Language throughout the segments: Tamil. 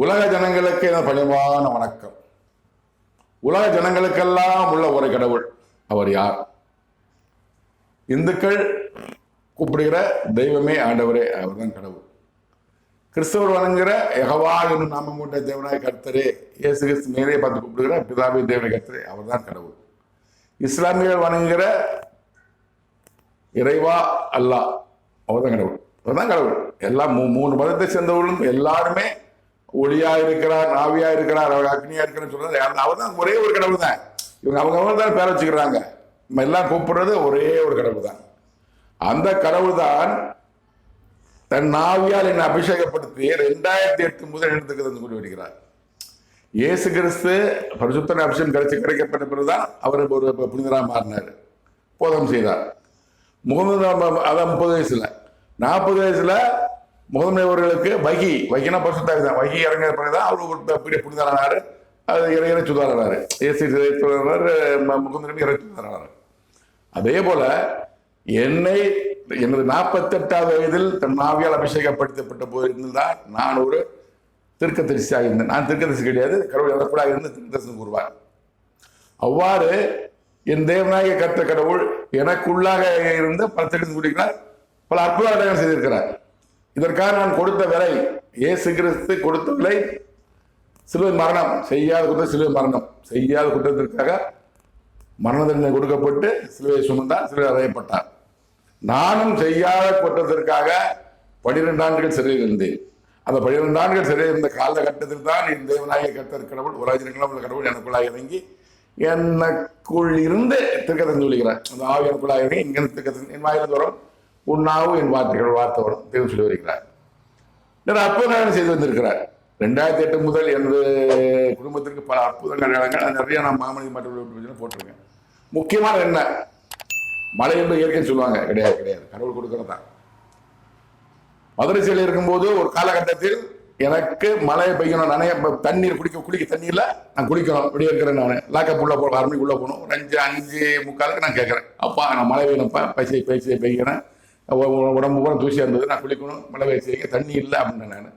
உலக ஜனங்களுக்கு என பணிவான வணக்கம். உலக ஜனங்களுக்கெல்லாம் உள்ள ஒரு கடவுள். அவர் யார்? இந்துக்கள் கூப்பிடுகிற தெய்வமே ஆண்டவரே, அவர்தான் கடவுள். கிறிஸ்தவர் வணங்குகிற யெகோவா என்னும் நாமம் கொண்ட தேவனாய் கர்த்தரே, இயேசு கிறிஸ்து நேரே பார்த்து கூப்பிடுகிற பிதாவே தேவனாய் கர்த்தரே, அவர்தான் கடவுள். இஸ்லாமியர்கள் வணங்குகிற இறைவா அல்லாஹ், அவர்தான் கடவுள். அவர்தான் கடவுள். எல்லாம் மூணு மதத்தை சேர்ந்தவர்களும் எல்லாருமே ஒளியா இருக்கிறார், நாவியா இருக்கிறார், அவர் அக்னியா இருக்கிறார் சொல்றது அவர் தான். ஒரே ஒரு கடவுள் தான். இவங்க அவங்க தான் பேர வச்சுக்கிறாங்க. நம்ம எல்லாம் கூப்பிடுறது ஒரே ஒரு கடவுள் தான். அந்த கடவுள் தான் தன் நாவியால் என்னை அபிஷேகப்படுத்தி 2008 முதல் எடுத்துக்கிறது கூறி வருகிறார். இயேசு கிறிஸ்து பரிசுத்த அபிஷேகம் கிடைக்கப்பட்ட பிறகுதான் அவர் ஒரு புனிதராக மாறினார், போதம் செய்தார். 30 வயசுல 40 வயசுல முதன்மையவர்களுக்கு வகினா பரிசுத்தாவி தான். வகி இறங்கின பிறகுதான் அவர் ஒரு பெரிய புனிதரானாரு. அது இறை சுதாரானாரு. இயேசு முகந்திரமே இறை சுதாரானாரு. அதே போல எனது 48வது வயதில் தன் நாவியால் அபிஷேகப்படுத்தப்பட்ட போது இருந்துதான் நான் ஒரு தீர்க்கதரிசியாக இருந்தேன். நான் தீர்க்கதரிசி கிடையாது, கடவுள் எதற்கூடாக இருந்து தீர்க்கதரிசனம் கூறுவார். அவ்வாறு என் தேவனாகிய கர்த்தர் கடவுள் எனக்குள்ளாக இருந்து பல தீர்க்கதரிசனம் கூறுகிறார், பல அற்புதங்கள் செய்திருக்கிறார். இதற்காக நான் கொடுத்த விலை, இயேசு கிறிஸ்து கொடுத்த விலை சிலுவை மரணம். செய்யாத குற்றம் சிலுவை மரணம். செய்யாத குற்றத்திற்காக மரண தண்டனை கொடுக்கப்பட்டு சிலுவை சுமந்தார், சிலுவை அறையப்பட்டார். நானும் செய்யாத குற்றத்திற்காக 12 ஆண்டுகள் சிறையில் இருந்தேன். அந்த 12 ஆண்டுகள் சிறையில் இருந்த காலகட்டத்தில் தான் என் தேவனாகிய கர்த்தர் கடவுள், உலகிற்கெல்லாம் உள்ள கடவுள் எனக்குள்ளாக இறங்கி எனக்குள் இருந்து திருக்கதன் சொல்லுகிறார். அந்த ஆவி எனக்குள்ளாக இறங்கி இங்கிருந்து திருக்கதன் என் வாயில தோறும் உன்னாவும் என் வார்த்தைகள் வரும் தேவன் சொல்லி வருகிறார். அற்புதங்கள் செய்து வந்திருக்கிறார். 2008 முதல் எனது குடும்பத்திற்கு பல அற்புதங்கள் நிறைய நான் மாமனித மாற்றம் போட்டிருக்கேன். முக்கியமான என்ன, மழை என்று இயற்கை சொல்லுவாங்க, கிடையாது கிடையாது, கடவுள் கொடுக்கறதான். மதுரை சிலையில் இருக்கும்போது ஒரு காலகட்டத்தில் எனக்கு மழை பெய்யணும், நனைய தண்ணீர் குளிக்க தண்ணீர்ல நான் குளிக்கணும், இப்படி இருக்கிறேன். நான் லாக்கப் உள்ள 6 மணிக்குள்ள போகணும். ஒரு 5:45 நான் கேட்கறேன், அப்பா நான் மழை பெய்யணும்ப்பா, பைசை பெய்கிறேன், உடம்பு பூரா தூசியாக இருந்தது, நான் குளிக்கணும், மழை பெய்ய செய்ய தண்ணி இல்லை அப்படின்னு நான்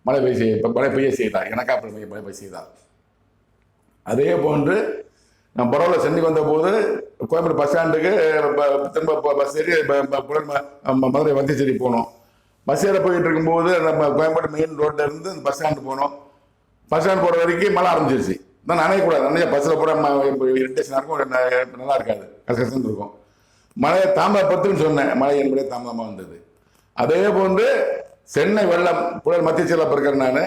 மழை பெய்ய செய்தார். எனக்கா அப்படி மழை பெய்ய செய்தார். அதே போன்று நான் பரவாயில்ல சென்னைக்கு வந்த போது கோயம்பேடு பஸ் ஸ்டாண்டுக்கு திரும்ப பஸ் ஏறி மதுரை வந்திச்சேரி போனோம். பஸ் ஏற போயிட்டு இருக்கும்போது நம்ம கோயம்பேடு மெயின் ரோட்ல இருந்து பஸ் ஸ்டாண்டு போனோம். பஸ் ஸ்டாண்ட் போகிற வரைக்கும் மழை ஆரம்பிச்சிருச்சு. நான் நினைக்கக்கூடாது, நிறைய பஸ்ஸில் போட இரிட்டேஷனாக இருக்கும், நல்லா இருக்காது, கஷ்டம் இருக்கும். மழையை தாமதப்படுத்துன்னு சொன்னேன், மழை என்பதே தாமதமாக வந்தது. அதே போன்று சென்னை வெள்ளம் புயல் மத்திய செயலா இருக்கிறேன். நான்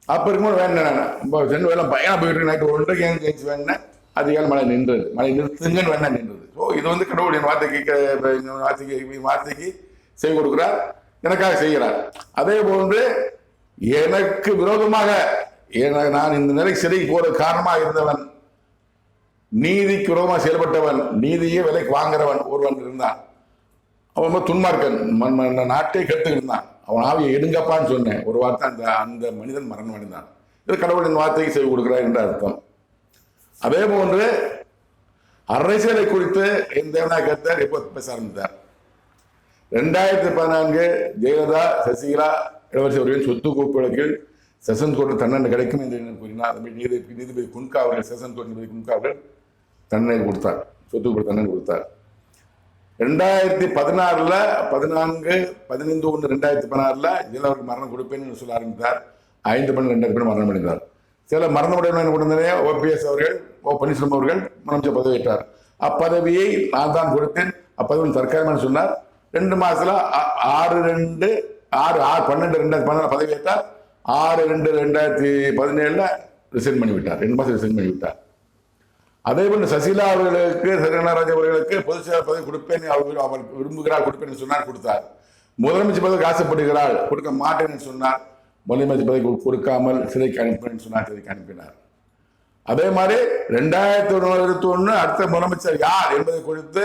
அப்போ இருக்கும்போது வேண்டேன், நான் சென்னை வெள்ளம் பயணம் போயிட்டு இருக்கு. நைட்டு 1:30 எழுந்து வேண்டேன், அதிகாலை மழை நின்றது. மழை நிறுத்துங்கன்னு வேண்டாம் நின்றது. ஸோ இது கடவுள் என் வார்த்தைக்கு செய்து கொடுக்கிறார், எனக்காக செய்கிறார். அதே போன்று எனக்கு விரோதமாக நான் இந்த நிலைக்கு சிறைக்கு போற காரணமாக இருந்தவன், நீதிக்கு விரோதமாக செயல்பட்டவன், நீதியே விலைக்கு வாங்குறவன் ஒருவன் இருந்தான். அவன் துன்மார்க்கன், நாட்டை கெடுத்துக்கிட்டு இருந்தான். அவன் ஆவியை எடுங்கப்பான்னு சொன்னேன். ஒரு வார்த்தை அந்த மனிதன் மரணம் அடைந்தான். இது கடவுளின் வார்த்தைக்கு செய்து கொடுக்கிறார் என்ற அர்த்தம். அதே போன்று அரசியலை குறித்து என் தேவனாகிய கர்த்தர் எப்போ பேச ஆரம்பித்தார். 2014 ஜெயலலிதா, சசிகலா, இளவரசி அவர்களின் சொத்து குவிப்பு வழக்கில் செஷன் கோர்ட் தண்டனை கிடைக்கும் என்று கூறினார். நீதிபதி குன்கா அவர்கள், செஷன் கோர்ட் நீதிபதி குன்கா அவர்கள் தண்டனை கொடுத்தார், சொத்து குவிப்பு தண்டனை கொடுத்தார். 2016 15/1/2016 ஜெயலலிதாவுக்கு மரணம் கொடுப்பேன் என்று சொல்ல ஆரம்பித்தார். 5/12/2000 மரணம் அடைந்தார். சில மரணமுடைய உடனே OPS அவர்கள், பன்னீர்செல்வம் அவர்கள் முதலமைச்சர் பதவியேற்றார். அப்பதவியை நான் தான் கொடுத்தேன், அப்பதவி தற்காலிகமாக சொன்னார். 2 மாசத்துல 6/12/2016 பதவியேற்றார். 6/2/2017 ரிசைன் பண்ணிவிட்டார். 2 மாசம் ரிசைன் பண்ணிவிட்டார். அதே போன்று சசிகலா அவர்களுக்கு, சரவணராஜ் அவர்களுக்கு பொதுச் செயலாளர் பதவி கொடுப்பேன், அவர் விரும்புகிறார், கொடுப்பேன் சொன்னார், கொடுத்தார். முதலமைச்சர் பதவி ஆசைப்படுகிறார், கொடுக்க மாட்டேன்னு சொன்னார். முதலமைச்சர் பதவி கொடுக்காமல் சிறைக்கு அனுப்பினேன்னு சொன்னார், சிறைக்கு அனுப்பினார். அதே மாதிரி 2021 அடுத்த முதலமைச்சர் யார் என்பதை குறித்து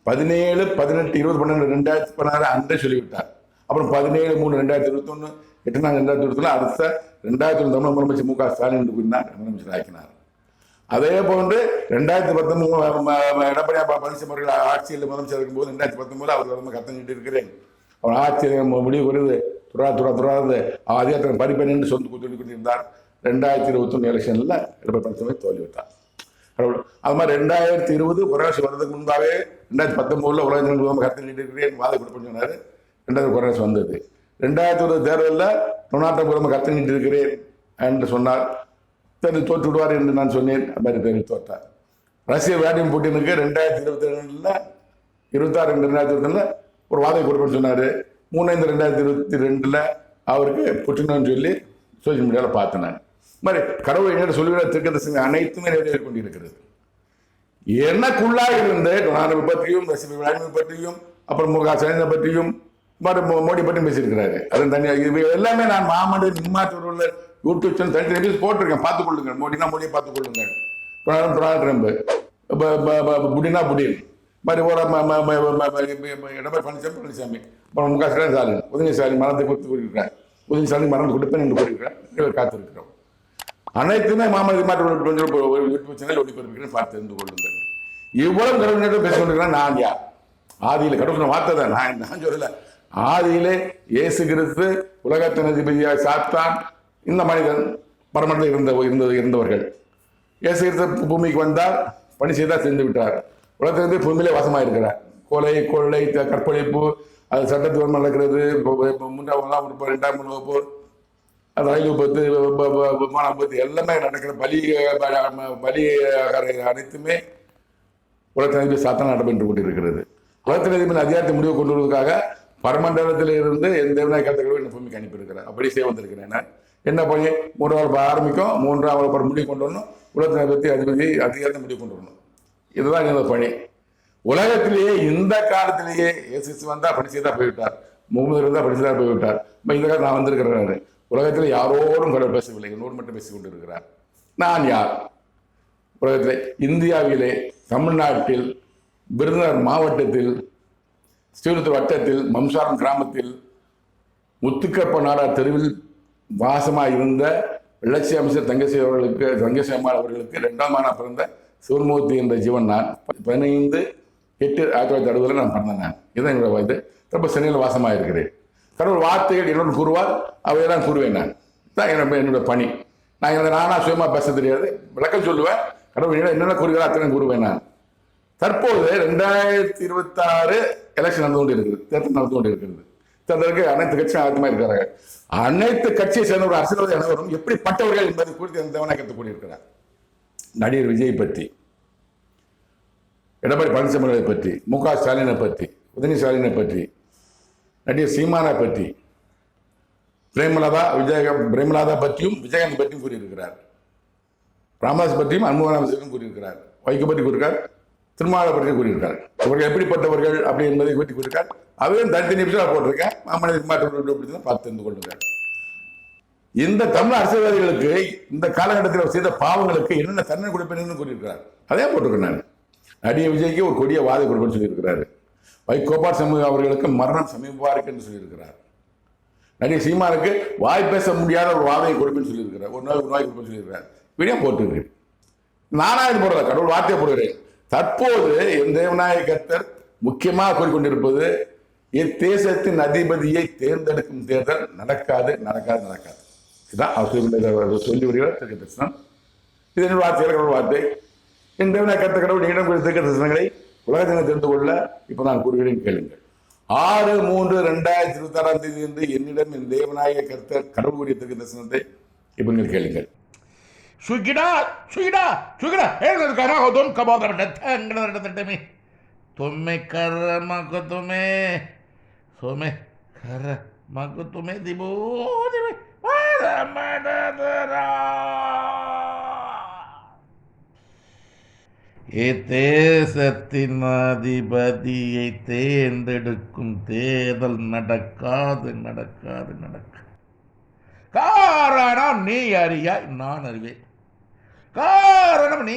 17, 18, 20, 12, 2016 அன்றே சொல்லிவிட்டார். அப்புறம் 17/3/2021, 8/4/2021 அடுத்த 2001 தமிழ் முதலமைச்சர் MK ஸ்டாலின் என்று கூறினார், முதலமைச்சர் ஆக்கினார். அதே போன்று 2019 எடப்பாடி பழனிசாமி அவர்கள் ஆட்சியில் முதலமைச்சர் இருக்கும்போது 2019 அவர் கத்தம் இருக்கிறேன். அவர் ஆட்சியில் முடிவு குறித்து தொடர்ந்து அதிகாரத்தில் பறிப்பேன் என்று சொல்லி கொண்டிருந்தார். 2021 எலெக்ஷனில் எடப்பாடி பழனிசாமி தோல்விவிட்டார். அது மாதிரி 2020 கொரோனா வர்றதுக்கு முன்பாகவே 2019 உலக ஜனநாயக கருத்து நீட்டிருக்கிறேன் வாத கொடுப்பேன்னு சொன்னார். 2000 கொரோனா வந்தது. 2020 தேர்தலில் டொனால்ட் ட்ரம்ப் கருத்து நீட்டிருக்கிறேன் என்று சொன்னார். தோற்று விடுவார் என்று நான் சொன்னேன். அது மாதிரி தேர்தல் தோற்றார். ரஷ்ய விளாடிமிர் புட்டினுக்கு 2022 2022 ஒரு வாதை கொடுப்பேன்னு சொன்னார். 3/5/2022 அவருக்கு புற்றுநோய்னு சொல்லி சோசியல் மீடியாவில் பார்த்தேன். நான் மாதிரி கடவுள் என்ன சொல்லுகிற திருக்கதர்சனி அனைத்துமே நிறைவேறி கொண்டிருக்கிறது. எனக்குள்ளாக இருந்து டொனால்ட் பற்றியும் ரஷ்ய விளாடிமிர் பற்றியும் அப்புறம் சைனா பற்றியும் மோடி பற்றியும் பேசியிருக்கிறாரு. அது தனியாக இது எல்லாமே நான் மாமண்டு நிம்மாற்ற யூடியூப் சேனல் தனி போட்டிருக்கேன். பார்த்துக் கொள்ளுங்கள். மோடினா மோடியை பார்த்துக் கொள்ளுங்கள். டொனால்ட் ட்ரம்ப் புடினா புடின் மாதிரி ஒரு எடப்பாடி பழனிசாமி அப்புறம் முக ஸ்டாலின் உதயநிதி ஸ்டாலின் மரணத்தை கொடுத்து கூறியிருக்கிறார். உதயநிதி ஸ்டாலின் மரணத்தை கொடுப்பேன் என்று கூறியிருக்கிறார். காத்திருக்கிறோம். அனைத்துமே மாமல்லி மாற்ற யூடியூப் சேனல் ஒளிபரப்புகிறேன். பார்த்து தெரிந்து கொள்ளுங்கள். இவ்வளவு கடவுள் பேசிக் கொண்டிருக்கிறேன். நான் யார்? ஆதியில கடவுள் வார்த்தை தான். நான் சொல்லல. ஆதியிலே இயேசு கிறிஸ்து உலகத்தின் அதிபதியாக சாத்தான் இந்த மனிதன் பரமண்டத்தில் இருந்தவர்கள். இயேசு கிறிஸ்து பூமிக்கு வந்தால் பணி செய்தால் சென்று விட்டார். உலகத்திலிருந்து பூமியிலே வாசமாக இருக்கிறார். கொள்ளை கற்பழிப்பு அது சட்டத்துவம் நடக்கிறது. 3ஆம் வகுப்பு 2ஆம் வகுப்பு அது ரயில் விபத்து விமான விபத்து எல்லாமே நடக்கிற பலி அனைத்துமே உலகத்தின் சாத்தனை நடைபெற்று கொண்டிருக்கிறது. உலகத்தின் அதிகாரத்தை முடிவு கொண்டு வருவதற்காக பரமண்டலத்தில் இருந்து என் தேவநாய கருத்துக்களை இந்த பூமிக்கு அனுப்பியிருக்கிறேன். அப்படி செய்ய வந்திருக்கிறேன். என்ன பணி? 3ஆம் வகுப்பு ஆரம்பிக்கும். 3ஆம் வகுப்பு முடிவு கொண்டு வரணும். உலகத்தினை பற்றி அதிகாரத்தை முடிவு கொண்டு வரணும். இதுதான் என்னோட பணி. உலகத்திலேயே இந்த காலத்திலேயே இயேசு வந்தால் பணி செய்தா போய்விட்டார். முகமது இருந்தால் பணி செய்தா போய்விட்டார். இப்போ இந்த காலத்தில் நான் வந்திருக்கிறேன். உலகத்தில் யாரோடும் கடவுள் பேசவில்லை. என்னோடு மட்டும் பேசிக் கொண்டிருக்கிறார். நான் யார்? உலகத்தில் இந்தியாவிலே தமிழ்நாட்டில் விருதுநகர் மாவட்டத்தில் ஸ்ரீவில்லிபுத்தூர் வட்டத்தில் மம்சாரம் கிராமத்தில் முத்துக்கப்ப நாடார் தெருவில் வாசமாக இருந்த வெள்ளச்சி அமைச்சர் தங்கசி அம்மாள் அவர்களுக்கு 2ஆம் ஆனா பிறந்த சிவன்மூர்த்தி என்ற ஜீவன். நான் 15/8/1960 நான் பிறந்தேன். நான் இதுதான் என்னோட இது. ரொம்ப சென்னையில் வாசமாக இருக்கிறேன். கடவுள் வார்த்தைகள் என்னோட கூறுவார். அவையெல்லாம் கூறுவேன். நான் தான் என்னோட பணி. நான் நானா சுயமாக பேச தெரியாது. விளக்கம் சொல்லுவேன். கடவுள் என்னென்ன கூறுகிறார் அத்தனை கூறுவேன். நான் தற்போது 2026 எலெக்ஷன் நடந்து கொண்டு இருக்குது. தேர்தல் நடந்து கொண்டு இருக்கிறது. தேர்தலுக்கு அனைத்து கட்சியும் ஆயத்தமாக இருக்கிறார்கள். அனைத்து கட்சியை சேர்ந்த ஒரு அரசியல்வாதி அனைவரும் எப்படிப்பட்டவர்கள் என்பதை குறித்து தேவனாய் கற்றுக் கொண்டிருக்கிறார். நடிகர் விஜய் பற்றி, எடப்பாடி பழனிசாமி பற்றி, முக ஸ்டாலினை பற்றி, உதயநிதி ஸ்டாலினை பற்றி, நடிகர் சீமானை பற்றி, பிரேமலதா பற்றியும் விஜயகாந்த் பற்றியும் கூறியிருக்கிறார். ராமதாஸ் பற்றியும் அன்புமணியும் கூறியிருக்கிறார். வைகோ பற்றி கூறியிருக்கார். திருமாவளவன் பற்றி கூறியிருக்கார். இவர்கள் எப்படிப்பட்டவர்கள் அப்படி என்பதை பற்றி கூறியிருக்கார். அதையும் தனித்தனி போட்டிருக்கேன். மாமனித மாற்றம் பார்த்து தெரிந்து கொள்ளுங்கள். இந்த தமிழ் அரசியல்வாதிகளுக்கு இந்த காலகட்டத்தில் செய்த பாவங்களுக்கு என்னென்ன தண்டனை கொடுப்பேன்னு கூறியிருக்கிறார். அதே போட்டிருக்கேன். நான் நடிகர் விஜய்க்கு ஒரு கொடிய வாதை கொடுப்பேன்னு சொல்லியிருக்கிறாரு. வைகோபால் சமூக அவர்களுக்கு மரணம் சமீபமாக இருக்கு என்று சொல்லியிருக்கிறார். நடிகர் சீமானுக்கு வாய் பேச முடியாத ஒரு வாதையை கொடுப்பேன்னு சொல்லியிருக்கிறார். ஒரு நோய் கொடுப்பேன்னு சொல்லியிருக்கிறார். வீடியோ போட்டுருக்கு. நானா இது போடுறேன். கடவுள் வார்த்தையை போடுகிறேன். தற்போது என் தேவநாயக கர்த்தர் முக்கியமாக கூறிக்கொண்டிருப்பது இத்தேசத்தின் அதிபதியை தேர்ந்தெடுக்கும் தேர்தல் நடக்காது. இதுதான் அவர் சொல்லி வருகிறார் திருக்க தரிசனம். இது என்னோட வார்த்தைகள் கடவுள் வார்த்தை. என் தேவநாயக கர்த்தர் கடவுள் நீடம் குறித்த திருக்க தரிசனங்களை உலகத்தினை தெரிந்து கொள்ள இப்போ நான் கூறுகிறேன், கேளுங்கள். 6/3/2026 என்று என்னிடம் என் தேவநாயக கர்த்தர் கடவுள் கூறிய திருக்க தரிசனத்தை இப்போ நீங்கள் கேளுங்கள். Suigida, kama ko doon kabodar na tanggalame. Tume karama ko tume di bo madadara. தேசத்தின் அதிபதியை தேர்ந்தெடுக்கும் தேர்தல் நடக்காது. காரணம் நீ அறியாய் நான் அறிவேன். காரணம் நீ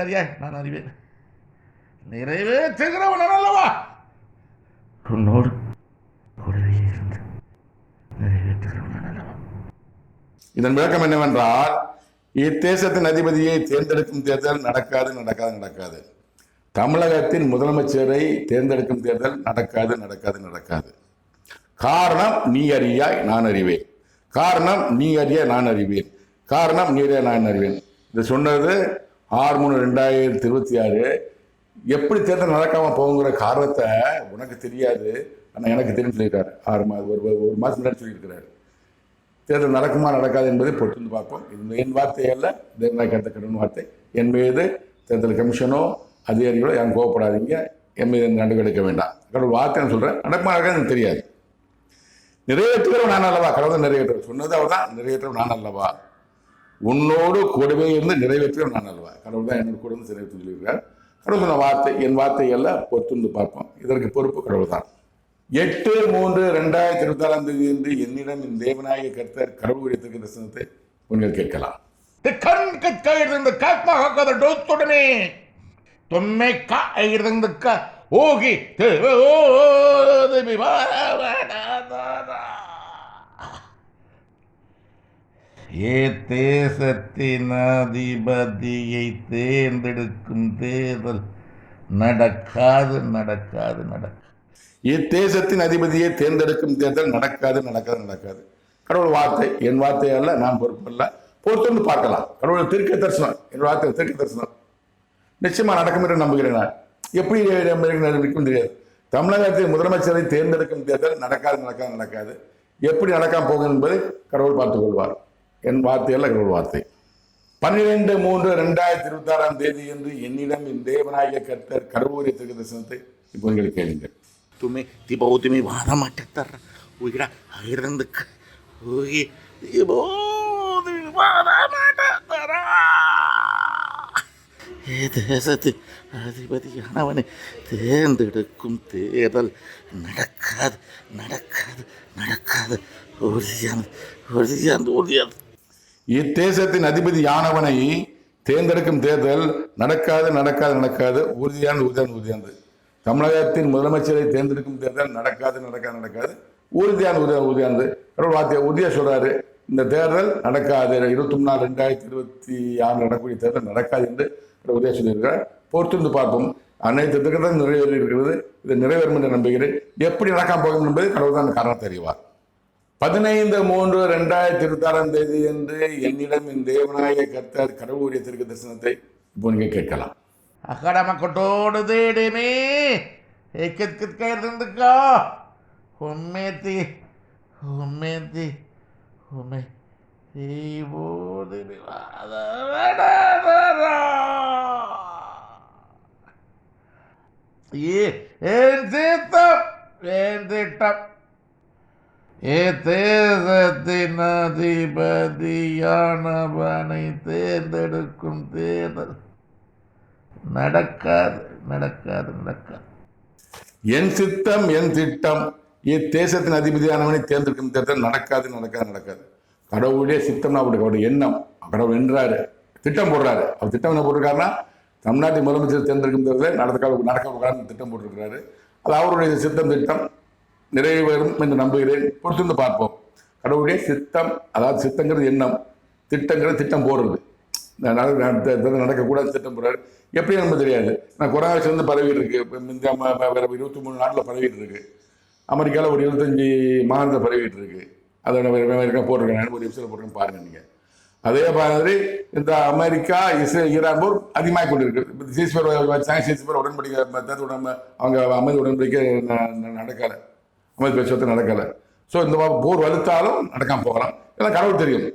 அறியாய் நான் அறிவேன். நிறைவேற்றுகிறவன் அல்லவா உன்னோடு கூடவே இருந்து நிறைவேற்றுகிறவன் அல்லவா. இதன் விளக்கம் என்னவென்றால், இத்தேசத்தின் அதிபதியை தேர்ந்தெடுக்கும் தேர்தல் நடக்காது. தமிழகத்தின் முதலமைச்சரை தேர்ந்தெடுக்கும் தேர்தல் நடக்காது. காரணம் நீ அறியாய் நான் அறிவேன், காரணம் நீ அறிய நான் அறிவேன், காரணம் நீ அறிய நான் அறிவேன். இது சொன்னது 6/3/2026. எப்படி தேர்தல் நடக்காமல் போகுங்கிற காரணத்தை உனக்கு தெரியாது, ஆனால் எனக்கு தெரியும் சொல்லியிருக்காரு. 6 மாதம் ஒரு மாதம் முன்னாடி சொல்லியிருக்கிறாரு. தேர்தல் நடக்குமா நடக்காது என்பதை பொறுத்து பார்ப்போம். இது என் வார்த்தை அல்ல, தேர்தல் கடன் வார்த்தை. என் மீது தேர்தல் கமிஷனோ அதிகாரிகளோ யாரும் கோவப்படாதீங்க, என் மீது நடவடிக்கை எடுக்க வேண்டாம். கடவுள் வார்த்தை நான் சொல்கிறேன், நடக்குமா நடக்காது எனக்கு தெரியாது. நிறைவேற்றுகிறவன் நான் அல்லவா, கடவுள் நிறைவேற்ற சொன்னது அவர் தான், நிறைவேற்றவன் நான் அல்லவா, உன்னோடு கூடவே இருந்து நிறைவேற்றுகிறவன் நான் அல்லவா. கடவுள் தான் என்னோட கூட இருந்து நிறைவேற்றி சொல்லியிருக்கிறார். கடவுள் சொன்ன வார்த்தை என் வார்த்தை அல்ல, பொறுத்து பார்ப்போம். இதற்கு பொறுப்பு கடவுள் தான். 8/3/2026 என்று என்னிடம் என் தேவனாகிய கர்த்தர் கடவுள் உடைத்திருக்கிற தரிசனத்தை நீங்கள் கேட்கலாம். ಹೋಗಿ தேசத்தின் அதிபதியை தேர்ந்தெடுக்கும் தேர்தல் நடக்காது நடக்காது நடக்காது. இத்தேசத்தின் அதிபதியை தேர்ந்தெடுக்கும் தேர்தல் நடக்காது நடக்காது நடக்காது. கடவுள் வார்த்தை என் வார்த்தை அல்ல, நான் பொறுப்பு அல்ல, பொறுத்து பார்க்கலாம். கடவுள் தீர்க்க தரிசனம், என் வார்த்தை தீர்க்க தரிசனம் நிச்சயமா நடக்கும் என்று நம்புகிறேன். நான் எப்படி இருக்கும் தெரியாது. தமிழகத்தில் முதலமைச்சரை தேர்ந்தெடுக்கும் தேர்தல் நடக்காது நடக்காது நடக்காது. எப்படி நடக்காம போகும் என்பதை கடவுள் பார்த்துக் கொள்வார். என் வார்த்தை அல்ல, கடவுள் வார்த்தை. 12/3/2026 என்று என்னிடம் என் தேவனாகிய கர்த்தர் கடவுள் தீர்க்க தரிசனத்தை இப்போ நீங்கள் கேளுங்கள். तुम्ही ती भाऊ तुम्ही वारा माठ्यात तर उघडा हिरंद उगी ती भाऊ तुम्ही वारा माठ्यात तर हे தேசத்து அதிபதியானவனை தேர்ந்தெடுக்கும் தேர்தல் நடக்காது நடக்காது நடக்காது உறுதியானது உறுதியானது உறுதியானது. இத்தேசத்தின் அதிபதியானவனை தேர்ந்தெடுக்கும் தேர்தல் நடக்காது நடக்காது நடக்காது உறுதியானது உறுதியானது உறுதியானது. தமிழகத்தின் முதலமைச்சரை தேர்ந்தெடுக்கும் தேர்தல் நடக்காது நடக்காது நடக்காது உறுதியான உறுதியானது. கடவுள் வார்த்தையை உறுதியாக சொல்றாரு. இந்த தேர்தல் நடக்காது, 24/2026 நடக்கக்கூடிய தேர்தல் நடக்காது என்று உறுதியாக சொல்லியிருக்கிறார். பொறுத்திருந்து பார்ப்போம். அனைத்து திட்டங்களும் நிறைவேறி இருக்கிறது. இது நிறைவேறும் என்று நம்புகிறேன். எப்படி நடக்காம போகும் என்பது கடவுள் தான் காரணத்தை அறிவார். 15/3/2026 என்று என்னிடம் என் தேவனாகிய கர்த்தர் கடவுளுடைய தீர்க்க தரிசனத்தை இப்போ நீங்கள் கேட்கலாம். ಅಕಡಮ ಕೊಟ್ಟೋಡು ದೇಡಿಮಿ ಏಕೆತ್ಕಿತ್ಕಾ ಒಮ್ಮೆತಿ ಒಮ್ಮೆತಿ ಒಮ್ಮೆ ஏன் திட்டம் தேசத்தின் அதிபதியானவனை தேர்ந்தெடுக்கும் தேர்தல் நடக்காது நடக்காது நடக்காது. என் சித்தம் என் திட்டம் இத்தேசத்தின் அதிபதியானவனை தேர்ந்தெடுக்கும் தேர்தல் நடக்காது நடக்காது நடக்காது. கடவுளுடைய சித்தம் அவருடைய எண்ணம். கடவுள் என்றாரு, திட்டம் போடுறாரு. அவர் திட்டம் என்ன போட்டிருக்காருன்னா தமிழ்நாட்டின் முதலமைச்சர் தேர்ந்தெடுக்கும் தேர்தலை நடக்க திட்டம் போட்டிருக்கிறாரு. அது அவருடைய சித்தம் திட்டம் நிறைவேறும் என்று நம்புகிறேன். பொறுத்திருந்து பார்ப்போம். கடவுளுடைய சித்தம், அதாவது சித்தங்கிறது எண்ணம், திட்டங்கிறது திட்டம் போடுறது. நடக்கக்கூடாது திட்டம் போடுறாரு. எப்படி நமக்கு தெரியாது. நான் கொரோனா வந்து பரவிட்டு இருக்கு. இந்த 23 நாட்டில் பரவிட்டு இருக்கு. அமெரிக்காவில் ஒரு 25 மாநிலத்தில் பரவிட்டு இருக்கு. அதை அமெரிக்கா போட்டிருக்கேன், ஒரு எபிசோட போட்டிருக்கேன் பாருங்க நீங்கள். அதே மாதிரி இந்த அமெரிக்கா இஸ்ரேல் ஈரான் போர் அதிகமாக கொண்டு இருக்கு. சீஸ்பர் வச்சாங்க, சீஸ்பர் உடன்படிக்கை அவங்க அமைதி உடன்படிக்கை நடக்கலை, அமைதி பேச்சுவார்த்தை நடக்கலை. ஸோ இந்த போர் வலுத்தாலும் நடக்காமல் போகலாம். இதெல்லாம் கடவுள் தெரியும்.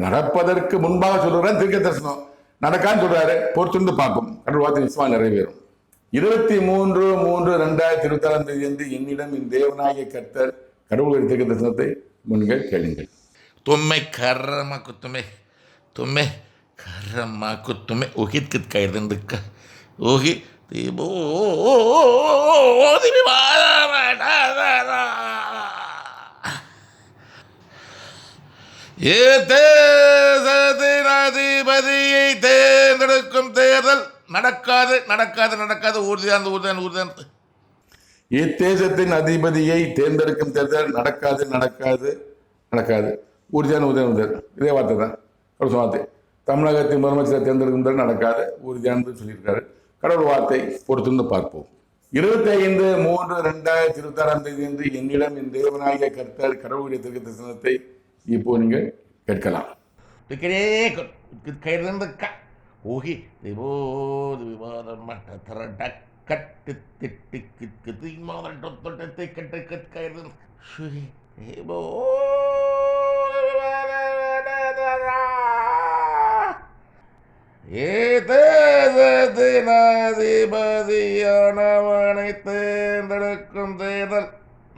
நடப்பதற்கு முன்பாக சொல்றாரு தீர்க்க தரிசனம், நடக்கான்னு சொல்றாரு. பொறுத்திருந்து பார்ப்போம். கடவுள் வார்த்தை நிச்சயமாக நிறைவேறும். 23/3/2026 என்று என்னிடம் என் தேவனாகிய கர்த்தர் கடவுளுடைய தீர்க்க தரிசனத்தை முன்கள் கேளுங்கள். तुम्हें कर्म को तुम्हें कर्म को तुम्हें ओहित कित कर दंदक ओहि दिबो दिबी बारा ये தேசத்தின் அதிபதியை தேர்ந்தெடுக்கும் தேர்தல் நடக்காது நடக்காது நடக்காது உறுதியானது உறுதியானது உறுதியானது. இத்தேசத்தின் அதிபதியை தேர்ந்தெடுக்கும் தேர்தல் நடக்காது நடக்காது நடக்காது உறுதியான உறுதியான. இதே வார்த்தை தான் கடவுள் வார்த்தை. தமிழகத்தின் முதலமைச்சரை தேர்ந்தெடுக்கும் தேர்தல் நடக்காது உறுதியானது சொல்லியிருக்காரு. கடவுள் வார்த்தை பொறுத்திருந்து பார்ப்போம். 25/3/2026 என்று என்னிடம் என் தேவனாகிய கர்த்தர் கடவுளுடைய தீர்க்க தரிசனத்தை இப்போ நீங்கள் கேட்கலாம். ஊகி விவாதம் கட்டு திட்டு மாதத்தை கட்டு கயிறு ஏதிபதியானவனை தேர்ந்தெடுக்கும் தேர்தல்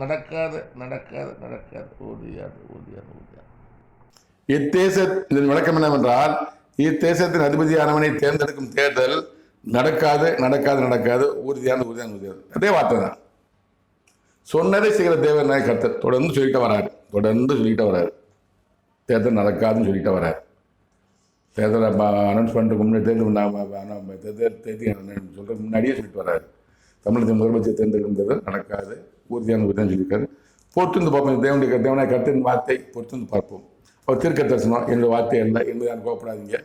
நடக்காது நடக்காது நடக்காது ஊதியாது ஊதியாது ஊதியாது. இதன் விளக்கம் என்னவென்றால், இத்தேசத்தின் அதிபதியானவனை தேர்ந்தெடுக்கும் தேர்தல் நடக்காது நடக்காது நடக்காது உறுதியான உறுதியான உறுதியாது. அதே வார்த்தை தான். சொன்னதை செய்கிற தேவனாய் கர்த்தர் தொடர்ந்து சொல்லிட்டு வராரு. தேர்தல் நடக்காதுன்னு சொல்லிட்டு வராரு. தேர்தல் அனௌன்ஸ் பண்ணுறதுக்கு முன்னாடி தேர்தல் சொல்கிறதுக்கு முன்னாடியே சொல்லிட்டு வராரு. தமிழகத்தின் முதலமைச்சர் தேர்ந்தெடுக்கும் தேர்தல் நடக்காது உறுதியான உறுதியான சொல்லியிருக்காரு. பொறுத்திருந்து பார்ப்போம். தேவனாய் கர்த்தரின் வார்த்தை பொறுத்திருந்து பார்ப்போம். அவர் தீர்க்க தரிசனம் என்னுடைய வார்த்தை அல்ல என்பதை கோபப்படாதீங்க.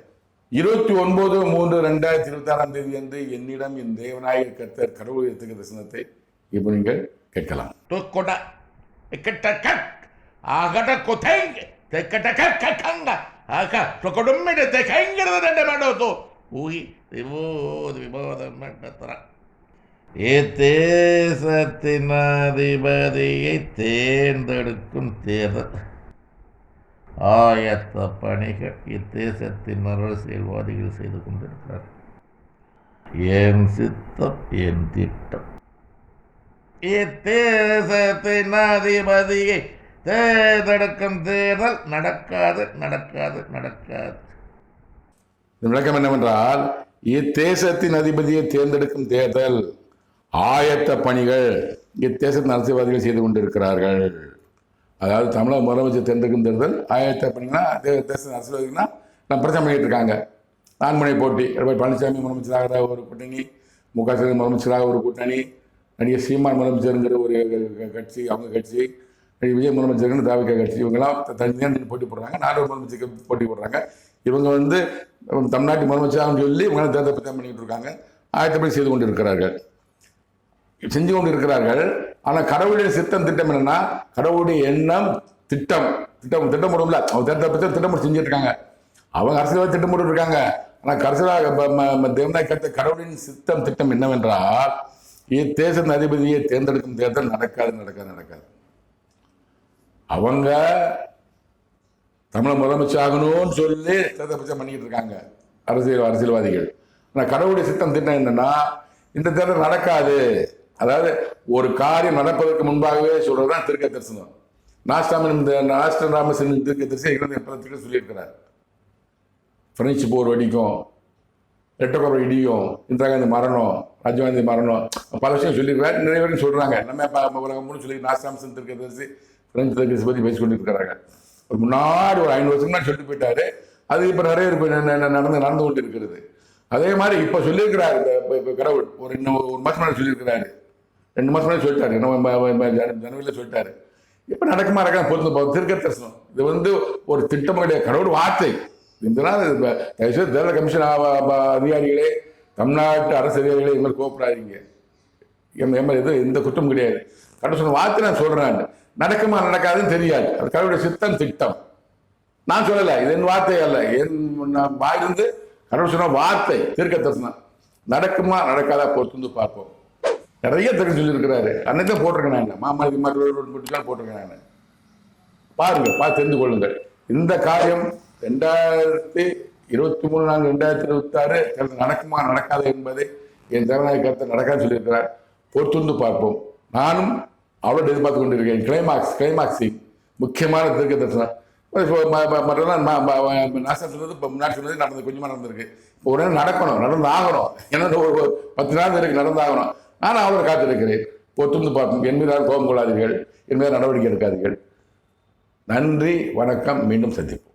29/3/2026 அன்று என்னிடம் என் தேவனாய கர்த்தர் கடவுளுடைய தீர்க்க தரிசனத்தை இப்போ நீங்கள் கேட்கலாம். தேசத்தின் அதிபதியை தேர்ந்தெடுக்கும் தேர்தல் ஆயத்த பணிகள் இத்தேசத்தின் அரசியல்வாதிகள் செய்து கொண்டிருக்கிறார். என் சித்தம் என் திட்டம். இத்தேசத்தின் அதிபதியை தேர்ந்தெடுக்கும் தேர்தல் நடக்காது நடக்காது நடக்காது. விளக்கம் என்னவென்றால், இத்தேசத்தின் அதிபதியை தேர்ந்தெடுக்கும் தேர்தல் ஆயத்த பணிகள் இத்தேசத்தின் அரசியல்வாதிகள் செய்து கொண்டிருக்கிறார்கள். அதாவது தமிழக முதலமைச்சர் தேர்ந்தெடுக்கும் தேர்தல் ஆயத்த பணிகள்னா தேசத்தின் அரசியல்வாதிகள்னா நம்ம பிரச்சாரம் பண்ணிட்டு இருக்காங்க. நான்முனை போட்டி. எடப்பாடி பழனிசாமி முதலமைச்சராக ஒரு கூட்டணி, மு க ஸ்டாலின் முதலமைச்சராக ஒரு கூட்டணி, நடிகர் சீமான் முதலமைச்சருங்கிற ஒரு கட்சி, அவங்க கட்சி, விஜய் முதலமைச்சருங்கிற தாவிக கட்சி, இவங்கெல்லாம் தனியாக போட்டி போடுறாங்க. நாடக முதலமைச்சருக்கு போட்டி போடுறாங்க. இவங்க தமிழ்நாட்டு முதலமைச்சராக சொல்லி இவங்களாம் தேர்தல் பிரச்சாரம் பண்ணிட்டு இருக்காங்க. ஆயத்தப்படி செய்து கொண்டு இருக்கிறார்கள், செஞ்சு கொண்டு இருக்கிறார்கள். ஆனால் கடவுளுடைய சித்தம் திட்டம் என்னன்னா, கடவுளுடைய எண்ணம் திட்டம் போடும்ல, அவங்க தேர்தல் பிரச்சாரம் திட்டம் போட்டு செஞ்சுட்டு இருக்காங்க. அவங்க அரசியல்வாதி திட்டம் போட்டு இருக்காங்க. ஆனால் தேவனாய் கர்த்தர் கடவுளின் சித்தம் திட்டம் என்னவென்றால், இத்தேசத்தின் அதிபதியை தேர்ந்தெடுக்கும் தேர்தல் நடக்காது. அவங்க தமிழக முதலமைச்சர் ஆகணும்னு சொல்லி தேர்தல் பிரச்சாரம் பண்ணிக்கிட்டு இருக்காங்க அரசியல்வாதிகள். ஆனால் கடவுளுடைய சித்தம் திட்டம் என்னன்னா, இந்த தேர்தல் நடக்காது. அதாவது ஒரு காரியம் நடப்பதற்கு முன்பாகவே சொல்றதுதான் தீர்க்க தரிசனம். நாஸ்டாமின் தீர்க்க தரிசனம் சொல்லியிருக்கிறார். பிரெஞ்சு போர் வெடிக்கும், ரெட்டக்கோபுர இடியும், இந்திரா காந்தி மரணம், ராஜீவ்காந்தி மரணம், பல விஷயம் சொல்லியிருக்கிறார். நிறைய பேரும் சொல்றாங்க. நம்ம உலகம் முழு சொல்லி நாஸ்டாமின் தீர்க்க தரிசி பிரெஞ்சு தீர்க்க தரிசி பற்றி பேசி கொண்டிருக்கிறாங்க. ஒரு முன்னாடி ஒரு 500 வருஷம் முன்னாடி சொல்லிட்டு போயிட்டாரு. அது இப்போ நிறைய நடந்து கொண்டு இருக்கிறது. அதே மாதிரி இப்போ சொல்லியிருக்கிறாரு கடவுள். ஒரு மாதம் முன்னாடி சொல்லியிருக்கிறாரு, 2 மாதம் முன்னாடி சொல்லிட்டாரு, ஜனவரியில் சொல்லிட்டாரு. இப்போ நடக்குமா பொறுத்து தீர்க்க தரிசனம். இது ஒரு திட்டமுடைய கடவுள் வார்த்தை. இதனால் தேர்தல் கமிஷன் அதிகாரிகளே, தமிழ்நாட்டு அரசு அதிகாரிகளே, இவங்க கோப்படாதீங்க. இது எந்த குற்றம் கிடையாது. கடவுள் சொன்ன வார்த்தை நான் சொல்றேன். நடக்குமா நடக்காதுன்னு தெரியாது. அது கடவுளுடைய சித்தம் திட்டம். நான் சொல்லலை, இது என் வார்த்தை அல்ல. என் வாயிலிருந்து கடவுள் சொன்ன வார்த்தை தீர்க்க தரிசனம். நடக்குமா நடக்காதா பொறுத்து பார்ப்போம். நிறைய தெரிஞ்சு சொல்லியிருக்கிறாரு. அன்னைக்கு போட்டிருக்கேன் நான், மாமல்லி போட்டிருக்கேன் நான். பாருங்க, பார்த்து தெரிந்து கொள்ளுங்கள். இந்த காரியம் 2023/2026 நடக்குமா நடக்காது என்பதை என் தேவனாய கர்த்தர் நடக்காது சொல்லியிருக்கிறார். பொறுத்து பார்ப்போம். நானும் அவ்வளோ எதிர்பார்த்து கொண்டிருக்கேன். கிளைமாக்ஸிங் முக்கியமான தீர்க்க தரிசனம். மற்றெல்லாம் நாசம் சொன்னது இப்போ முன்னாடி சொன்னது நடந்தது, கொஞ்சமாக நடந்திருக்கு. இப்போ உடனே நடந்து ஆகணும். ஏன்னா ஒரு 10 நாள் இருக்கு, நடந்தாகணும். நான் அவரை காத்திருக்கிறேன். பொறுத்து பார்ப்போம். என் மீது கோபம் கொள்ளாதீர்கள், என் மீது நடவடிக்கை எடுக்காதீர்கள். நன்றி, வணக்கம். மீண்டும் சந்திப்போம்.